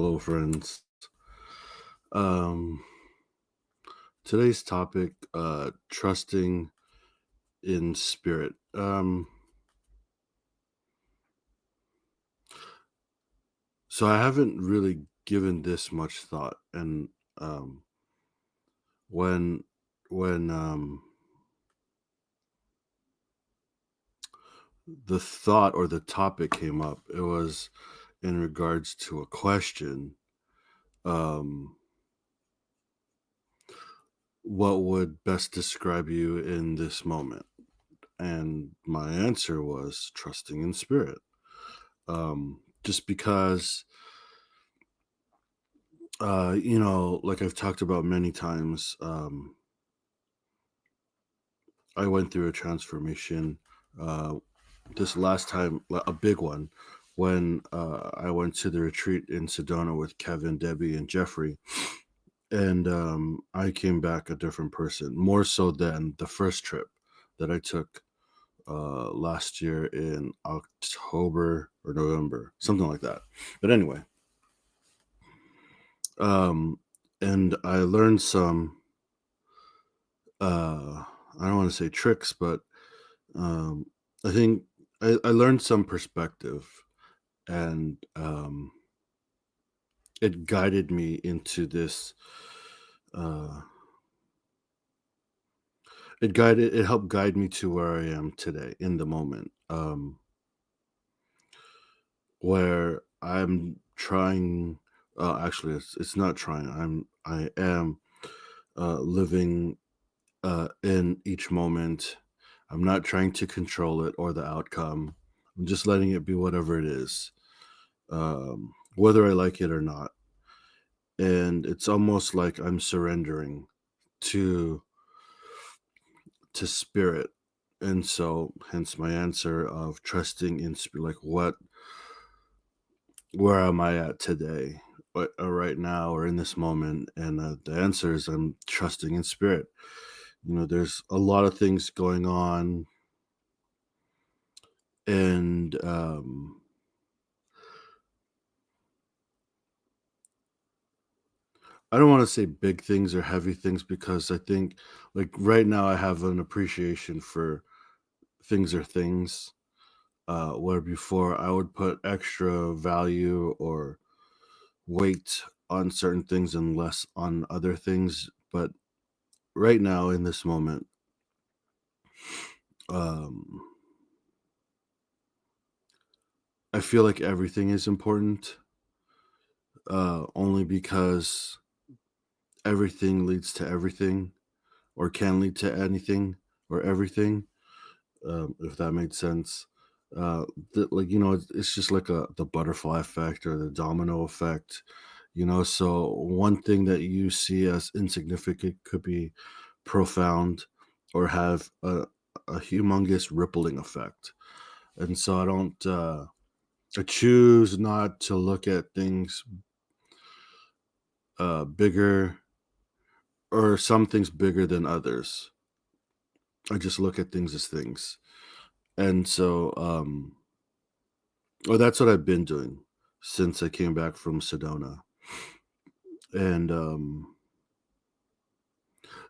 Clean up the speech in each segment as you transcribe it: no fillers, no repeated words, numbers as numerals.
Hello, friends. Um, Today's topic, trusting in spirit. So I haven't really given this much thought, and um, when when the thought or the topic came up, it was in regards to a question. Um, what would best describe you in this moment? And my answer was trusting in spirit. Just because like I've talked about many times, I went through a transformation. Uh, this last time, a big one, when I went to the retreat in Sedona with Kevin, Debbie, and Jeffrey, and I came back a different person, more so than the first trip that I took last year in October or November, something like that. But anyway, um, and I learned some I don't want to say tricks, but um, I think I learned some perspective, and it guided me into this. Uh, it helped guide me to where I am today in the moment, where I'm trying. Actually, it's not trying. I am living in each moment. I'm not trying to control it or the outcome. I'm just letting it be whatever it is, whether I like it or not. And it's almost like I'm surrendering to spirit. And so, hence my answer of trusting in spirit. Like, where am I at today, right now, or in this moment? And the answer is I'm trusting in spirit. There's a lot of things going on, and I don't want to say big things or heavy things because I think, like, right now, I have an appreciation for things are things, where before I would put extra value or weight on certain things and less on other things. But right now, in this moment, um, I feel like everything is important, only because everything leads to everything or can lead to anything or everything, if that made sense. Uh, it's just like the butterfly effect or the domino effect. So one thing that you see as insignificant could be profound or have a humongous rippling effect. And so I choose not to look at things bigger or some things bigger than others. I just look at things as things. And so, well, that's what I've been doing since I came back from Sedona. And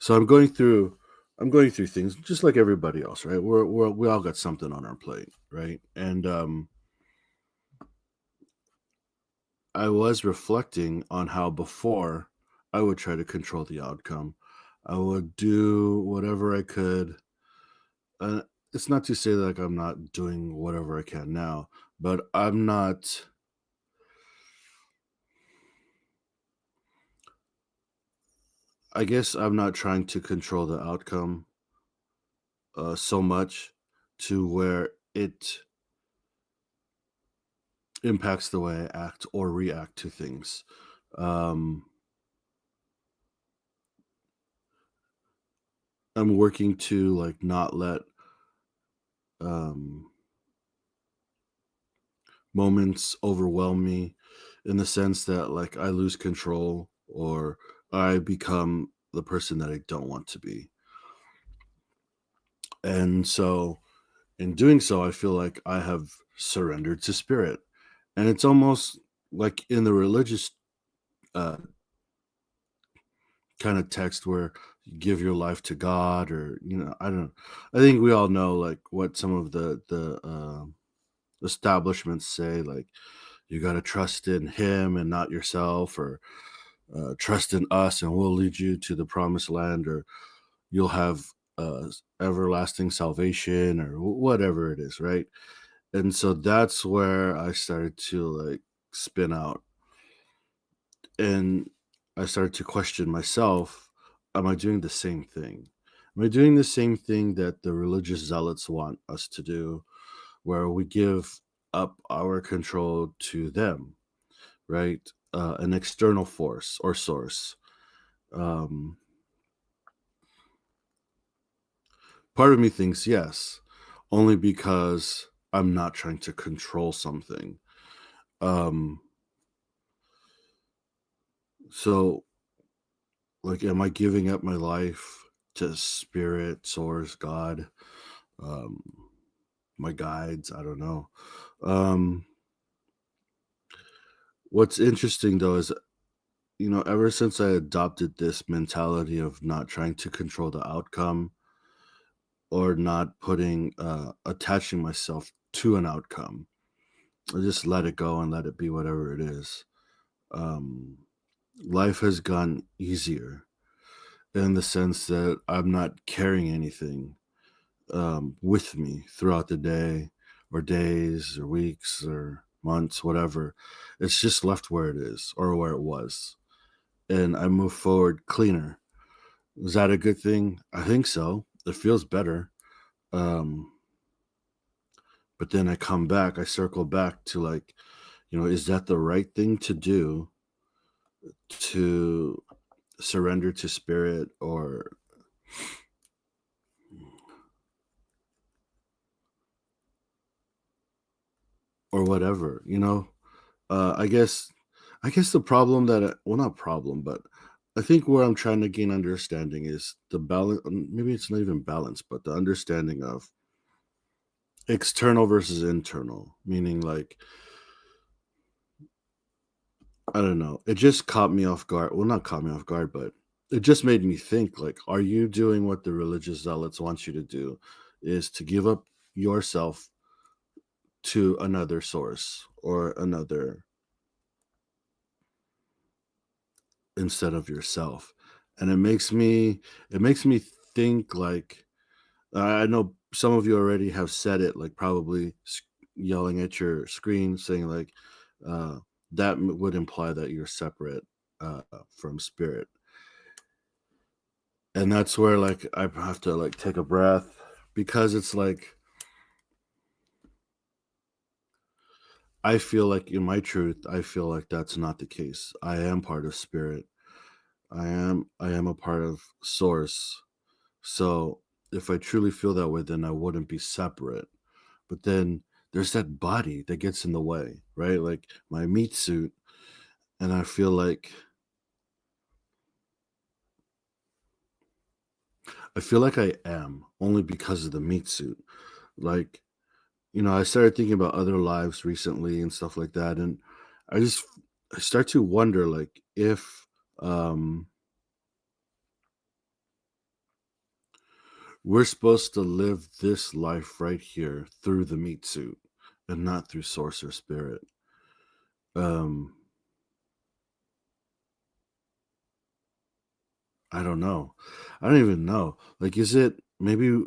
so I'm going through things just like everybody else, right? We all got something on our plate, right? And I was reflecting on how before I would try to control the outcome. I would do whatever I could. Uh, it's not to say that, like, I'm not doing whatever I can now, but I guess I'm not trying to control the outcome so much to where it impacts the way I act or react to things. Um, I'm working to, like, not let um, moments overwhelm me in the sense that, like, I lose control or I become the person that I don't want to be. And so, in doing so, I feel like I have surrendered to spirit. And it's almost like in the religious uh, kind of text where you give your life to God, or I don't know. I think we all know like what some of the establishments say, like you got to trust in Him and not yourself, or trust in us and we'll lead you to the promised land, or you'll have everlasting salvation, or whatever it is, right? And so that's where I started to like spin out, and I started to question myself. Am I doing the same thing? Am I doing the same thing that the religious zealots want us to do, where we give up our control to them, right? An external force or source. Um, Part of me thinks yes, only because I'm not trying to control something. Um, so, like, am I giving up my life to spirit, source, God, um, my guides? I don't know. Um, what's interesting though is, ever since I adopted this mentality of not trying to control the outcome, or not attaching myself to an outcome, I just let it go and let it be whatever it is. Um, Life has gone easier in the sense that I'm not carrying anything with me throughout the day, or days, or weeks, or months, whatever. It's just left where it is, or where it was. And I move forward cleaner. Is that a good thing? I think so. It feels better. Um, but then I circle back to like, is that the right thing to do, to surrender to spirit, or whatever, I guess the problem that well, not problem, but I think where I'm trying to gain understanding is the balance. Maybe it's not even balance, but the understanding of external versus internal, meaning like, I don't know. It just caught me off guard. Well, not caught me off guard, but it just made me think like, are you doing what the religious zealots want you to do, is to give up yourself to another source, or another, instead of yourself? And it makes me think like, I know some of you already have said it, like probably yelling at your screen, saying like, uh, that would imply that you're separate from spirit. And that's where like I have to like take a breath, because it's like I feel like in my truth, I feel like that's not the case. I am part of spirit. I am a part of source. So if I truly feel that way, then I wouldn't be separate. But then there's that body that gets in the way, right? Like my meat suit. And I feel like I am only because of the meat suit. Like, I started thinking about other lives recently and stuff like that. And I just I start to wonder like if um we're supposed to live this life right here through the meat suit, and not through source or spirit. Um I don't know. I don't even know. Like, is it maybe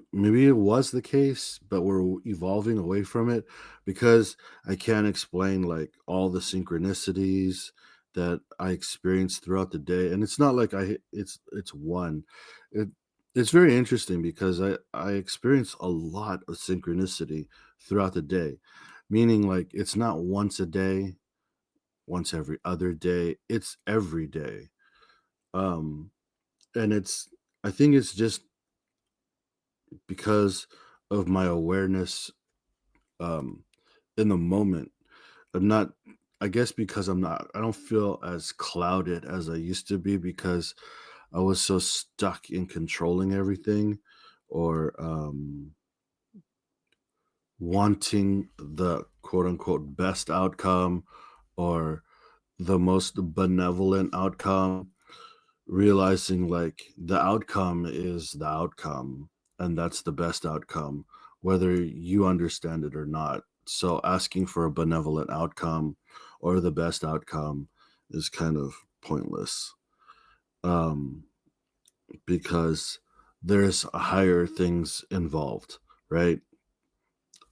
it was the case, but we're evolving away from it, because I can't explain like all the synchronicities that I experience throughout the day. And it's not like it's one. It it's very interesting because I experience a lot of synchronicity throughout the day. Meaning like it's not once a day, once every other day, it's every day. Um and I think it's just because of my awareness, um in the moment. I'm not I guess because I don't feel as clouded as I used to be, because I was so stuck in controlling everything, or wanting the quote unquote best outcome, or the most benevolent outcome, realizing like the outcome is the outcome and that's the best outcome, whether you understand it or not. So asking for a benevolent outcome or the best outcome is kind of pointless. Um, because there's higher things involved, right?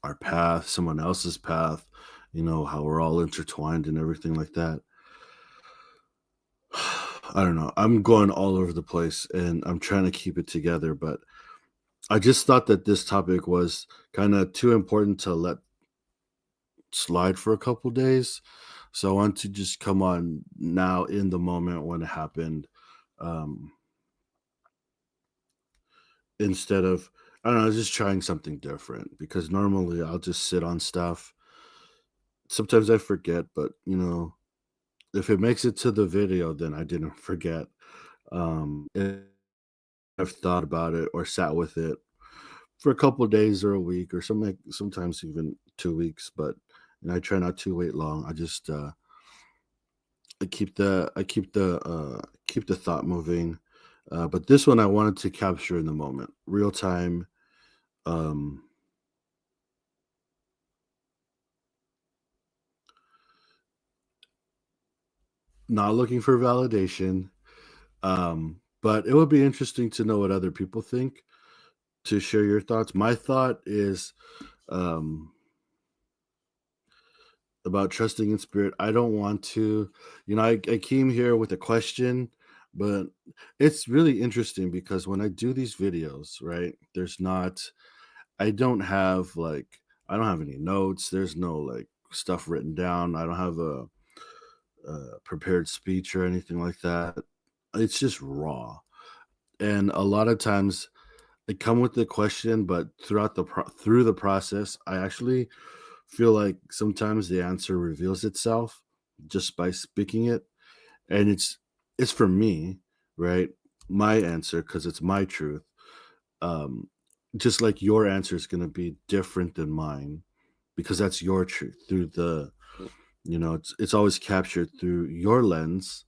Our path, someone else's path, how we're all intertwined and everything like that. I don't know. I'm going all over the place and I'm trying to keep it together, but I just thought that this topic was kind of too important to let slide for a couple days. So I want to just come on now in the moment when it happened. Um, Instead of, I don't know, just trying something different because normally I'll just sit on stuff. Sometimes I forget, but if it makes it to the video, then I didn't forget. If I've thought about it or sat with it for a couple days or a week or something, sometimes even 2 weeks, but I try not to wait long. I just keep the thought moving. But this one I wanted to capture in the moment, real time. Um, Not looking for validation. But it would be interesting to know what other people think, to share your thoughts. My thought is um, about trusting in spirit. I don't want to, I came here with a question, but it's really interesting because when I do these videos, right, I don't have I don't have any notes. There's no like stuff written down. I don't have a prepared speech or anything like that. It's just raw. And a lot of times they come with the question, but through the process, I actually feel like sometimes the answer reveals itself just by speaking it, and it's for me, right? My answer because it's my truth. Um, just like your answer is going to be different than mine because that's your truth through it's always captured through your lens,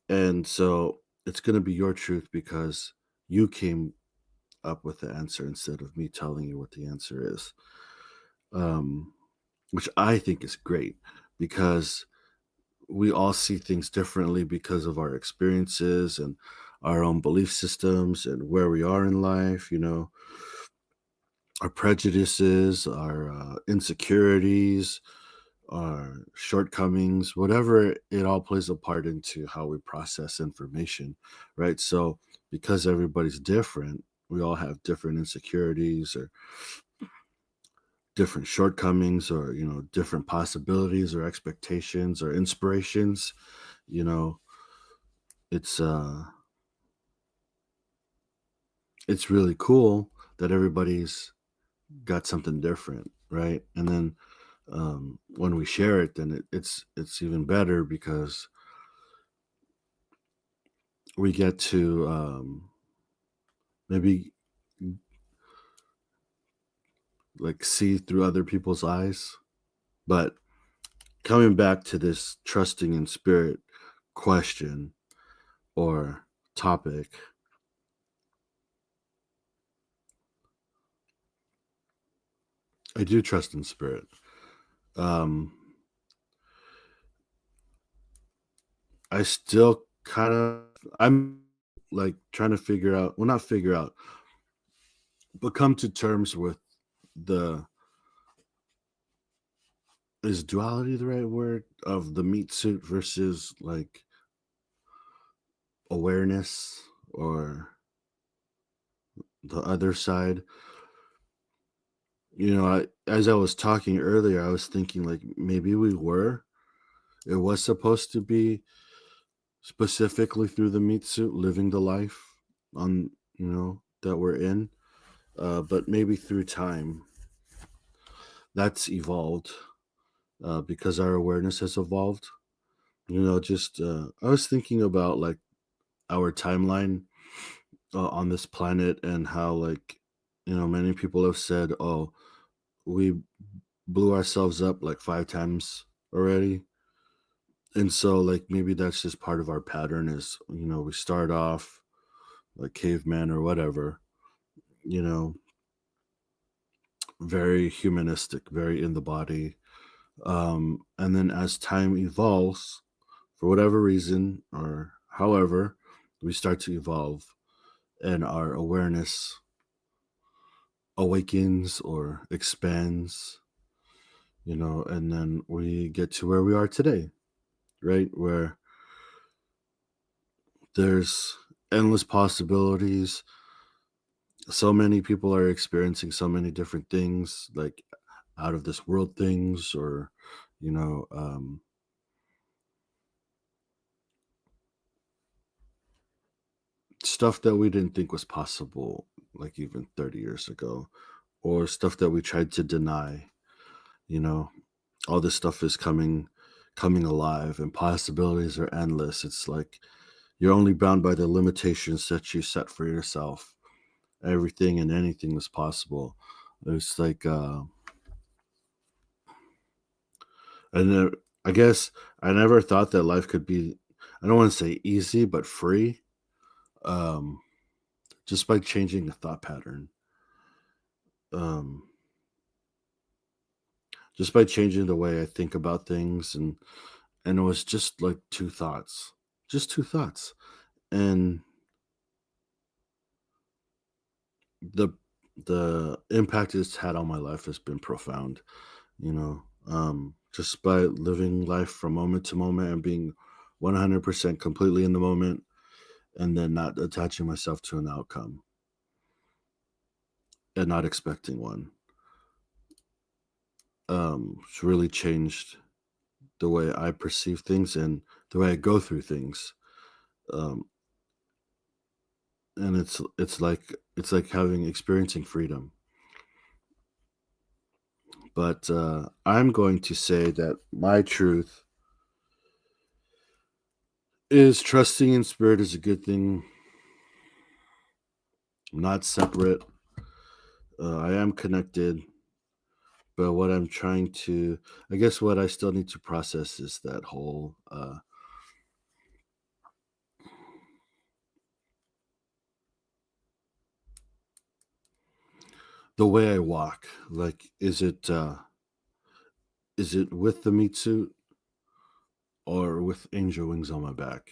and so it's going to be your truth because you came up with the answer instead of me telling you what the answer is. Um, which I think is great because we all see things differently because of our experiences and our own belief systems and where we are in life, our prejudices, our insecurities, our shortcomings, whatever, it all plays a part into how we process information, right? So, because everybody's different, we all have different insecurities or different shortcomings or different possibilities or expectations or inspirations. you know it's it's really cool that everybody's got something different, right? And then when we share it, then it's even better because we get to maybe like see through other people's eyes. But coming back to this trusting in spirit question or topic, I do trust in spirit. um I still kind of, I'm like trying to figure out, well, not figure out, but come to terms with the, is duality the right word, of the meat suit versus like awareness or the other side. As I was talking earlier, I was thinking like maybe it was supposed to be specifically through the meat suit, living the life on, that we're in. But maybe through time that's evolved because our awareness has evolved. Just I was thinking about like our timeline on this planet and how like many people have said, "Oh, we blew ourselves up like 5 times already." And so, like, maybe that's just part of our pattern is, we start off like caveman or whatever, you know, very humanistic, very in the body. And then as time evolves, for whatever reason or however, we start to evolve and our awareness awakens or expands, and then we get to where we are today, right? Where there's endless possibilities. So many people are experiencing so many different things, like out of this world things, or, you know, um, stuff that we didn't think was possible, like even 30 years ago, or stuff that we tried to deny, you know, all this stuff is coming alive and possibilities are endless. It's like you're only bound by the limitations that you set for yourself. Everything and anything is possible. It's like and I guess I never thought that life could be, I don't want to say easy, but free. Um just by changing the thought pattern. Um just by changing the way I think about things, and it was just like two thoughts. Just two thoughts. And the the impact it's had on my life has been profound, just by living life from moment to moment and being 100% completely in the moment, and then not attaching myself to an outcome and not expecting one. It's really changed the way I perceive things and the way I go through things. Um, and it's like having experiencing freedom. But I'm going to say that my truth is trusting in spirit is a good thing, not separate. I am connected, but what I'm trying to, I guess, what I still need to process is that whole the way I walk. Like, is it with the meat suit or with angel wings on my back?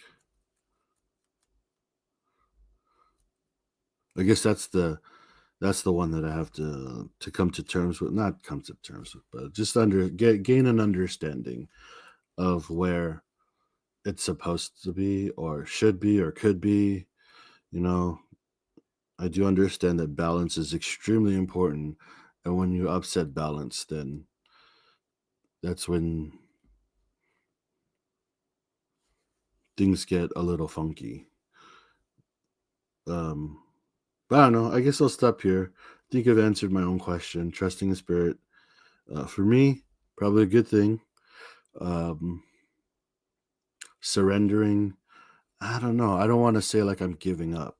I guess that's the one that I have to come to terms with, not come to terms with, but just gain an understanding of where it's supposed to be or should be or could be. You know, I do understand that balance is extremely important, and when you upset balance, then that's when things get a little funky. Um, but I don't know. I guess I'll stop here. I think I've answered my own question. Trusting the spirit, for me, probably a good thing. Um, Surrendering, I don't know. I don't want to say like I'm giving up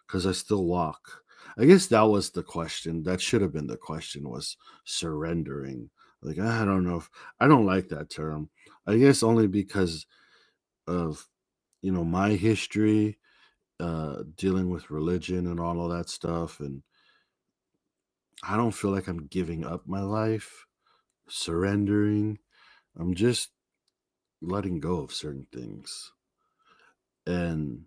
because I still walk. I guess that was the question. That should have been the question, was surrendering. Like, I don't know if I don't like that term. I guess only because of, my history, dealing with religion and all of that stuff. And I don't feel like I'm giving up my life, surrendering. I'm just letting go of certain things. And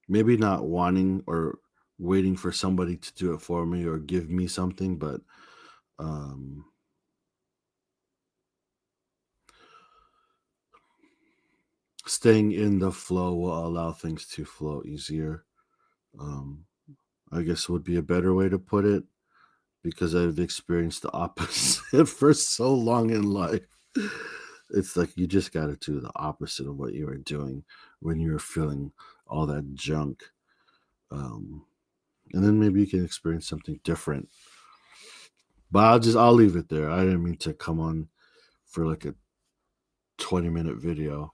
maybe not wanting or waiting for somebody to do it for me or give me something, but um, staying in the flow will allow things to flow easier. Um, I guess would be a better way to put it, because I've experienced the opposite for so long in life. It's like you just got to do the opposite of what you were doing when you were feeling all that junk. Um, and then maybe you can experience something different. But I'll leave it there. I didn't mean to come on for like a 20-minute video.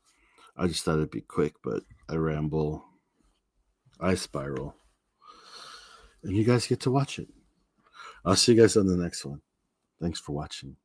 I just thought it'd be quick, but I ramble, I spiral. and you guys get to watch it. I'll see you guys on the next one. Thanks for watching.